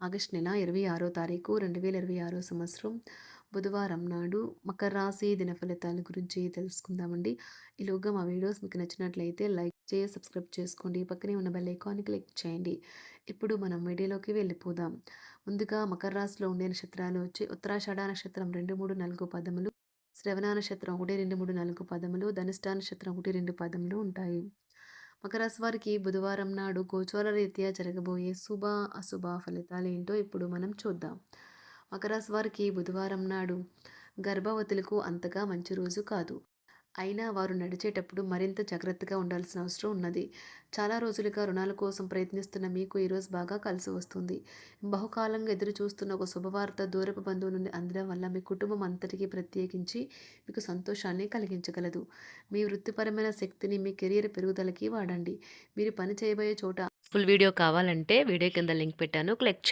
August నెల 26వ తారీఖు 2026 సంవత్సరం బుధవారం నాడు మకర రాశి దినఫలితాల గురించి తెలుసుకుందామండి. ఈలోగా మా వీడియోస్ మీకు నచ్చినట్లయితే లైక్ చేసి సబ్స్క్రైబ్ చేసుకోండి. పక్కనే ఉన్న బెల్ ఐకాన్ని క్లిక్ చేయండి. ఇప్పుడు మనం వీడియోలోకి వెళ్ళిపోదాం. ముందుగా మకర రాశిలో ఉండే నక్షత్రాలు వచ్చి ఉత్తరాషాఢ నక్షత్రం 2, 3, 4 పదములు, శ్రవణ నక్షత్రం 1, 2, 3, 4 పదములు, ధనిష్ట నక్షత్రం 1, 2 పదములు ఉంటాయి. మకర రాశి వారికి బుధవారం నాడు గోచార రీత్యా జరగబోయే శుభ, అశుభ ఫలితాలేంటో ఇప్పుడు మనం చూద్దాం. మకర రాశి వారికి బుధవారం నాడు గర్భవతులకు అంతగా మంచి రోజు కాదు. అయినా వారు నడిచేటప్పుడు మరింత జాగ్రత్తగా ఉండాల్సిన అవసరం ఉన్నది. చాలా రోజులుగా రుణాల కోసం ప్రయత్నిస్తున్న మీకు ఈరోజు బాగా కలిసి వస్తుంది. బహుకాలంగా ఎదురు చూస్తున్న ఒక శుభవార్త దూరపు బంధువు నుండి అందడం వల్ల మీ కుటుంబం అంతటికీ ప్రత్యేకించి మీకు సంతోషాన్ని కలిగించగలదు. మీ వృత్తిపరమైన శక్తిని మీ కెరియర్ పెరుగుదలకి వాడండి. మీరు పని చేయబోయే చోట ఫుల్ వీడియో కావాలంటే వీడియో కింద లింక్ పెట్టాను. క్లిక్